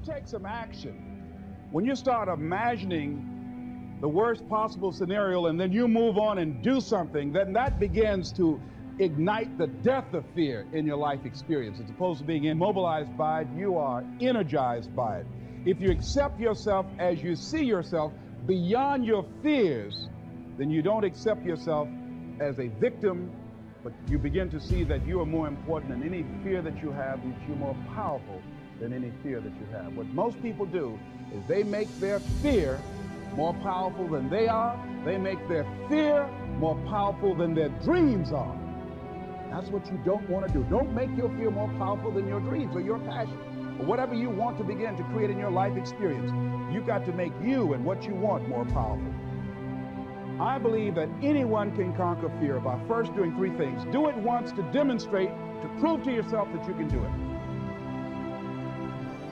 take some action, when you start imagining the worst possible scenario and then you move on and do something, then that begins to ignite the death of fear in your life experience. As opposed to being immobilized by it, you are energized by it. If you accept yourself as you see yourself beyond your fears, then you don't accept yourself as a victim, but you begin to see that you are more important than any fear that you have, that you're more powerful than any fear that you have. What most people do is they make their fear more powerful than they are. They make their fear more powerful than their dreams are. That's what you don't want to do. Don't make your fear more powerful than your dreams or your passion or whatever you want to begin to create in your life experience. You've got to make you and what you want more powerful. I believe that anyone can conquer fear by first doing three things. Do it once to demonstrate, to prove to yourself that you can do it.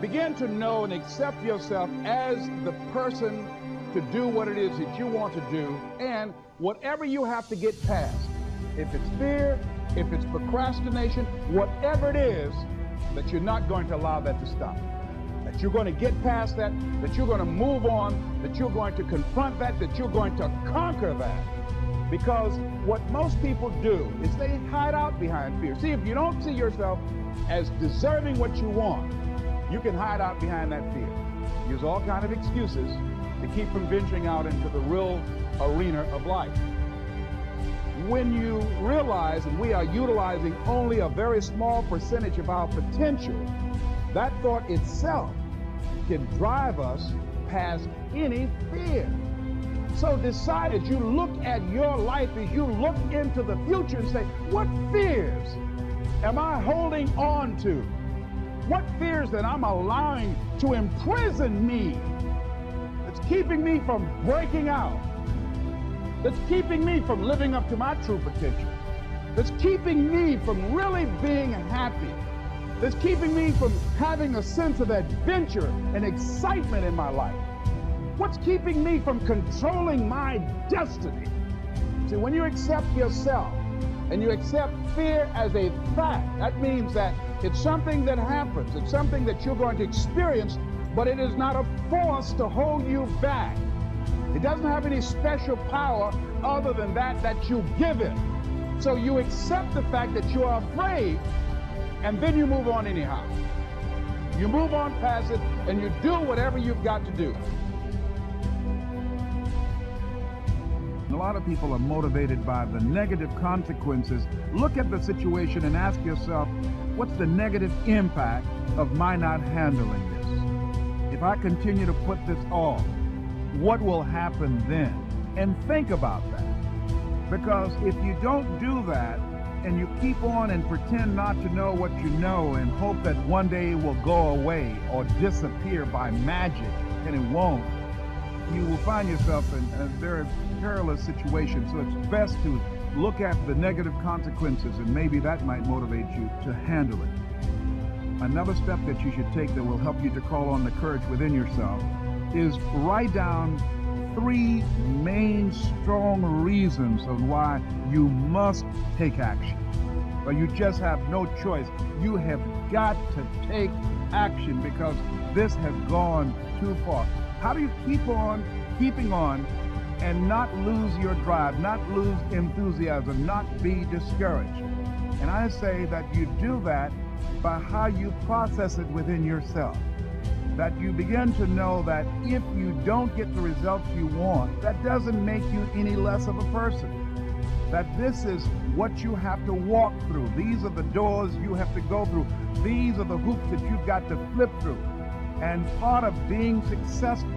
Begin to know and accept yourself as the person to do what it is that you want to do, and whatever you have to get past, if it's fear, if it's procrastination, whatever it is, that you're not going to allow that to stop. That you're going to get past that you're going to move on, that you're going to confront that you're going to conquer that. Because what most people do is they hide out behind fear. See, if you don't see yourself as deserving what you want, you can hide out behind that fear. Use all kinds of excuses to keep from venturing out into the real arena of life. When you realize that we are utilizing only a very small percentage of our potential, that thought itself can drive us past any fear. So decide, as you look at your life, as you look into the future and say, what fears am I holding on to? What fears that I'm allowing to imprison me, that's keeping me from breaking out, that's keeping me from living up to my true potential, that's keeping me from really being happy, that's keeping me from having a sense of adventure and excitement in my life? What's keeping me from controlling my destiny? See, when you accept yourself and you accept fear as a fact, that means that it's something that happens, it's something that you're going to experience, but it is not a force to hold you back. It doesn't have any special power other than that you give it. So you accept the fact that you are afraid, and then you move on anyhow. You move on past it, and you do whatever you've got to do. A lot of people are motivated by the negative consequences. Look at the situation and ask yourself, what's the negative impact of my not handling this? If I continue to put this off, what will happen then? And think about that. Because if you don't do that, and you keep on and pretend not to know what you know and hope that one day it will go away or disappear by magic, and it won't, you will find yourself in a very perilous situation. So it's best to look at the negative consequences, and maybe that might motivate you to handle it. Another step that you should take that will help you to call on the courage within yourself is write down 3 main strong reasons of why you must take action. Or you just have no choice. You have got to take action because this has gone too far. How do you keep on keeping on and not lose your drive, not lose enthusiasm, not be discouraged? And I say that you do that by how you process it within yourself. That you begin to know that if you don't get the results you want, that doesn't make you any less of a person. That this is what you have to walk through. These are the doors you have to go through. These are the hoops that you've got to flip through. And part of being successful,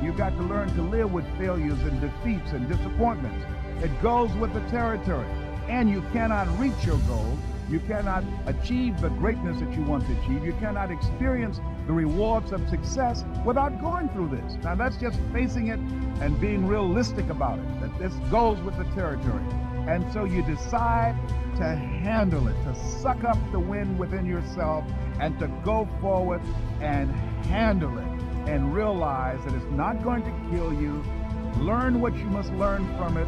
you've got to learn to live with failures and defeats and disappointments. It goes with the territory. And you cannot reach your goal. You cannot achieve the greatness that you want to achieve. You cannot experience the rewards of success without going through this. Now that's just facing it and being realistic about it, that this goes with the territory. And so you decide to handle it, to suck up the wind within yourself and to go forward and handle it and realize that it's not going to kill you. Learn what you must learn from it,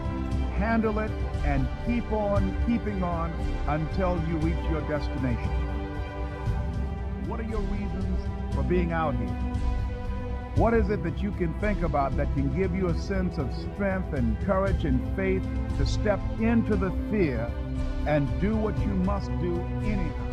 handle it, and keep on keeping on until you reach your destination. What are your reasons for of being out here? What is it that you can think about that can give you a sense of strength and courage and faith to step into the fear and do what you must do anyhow?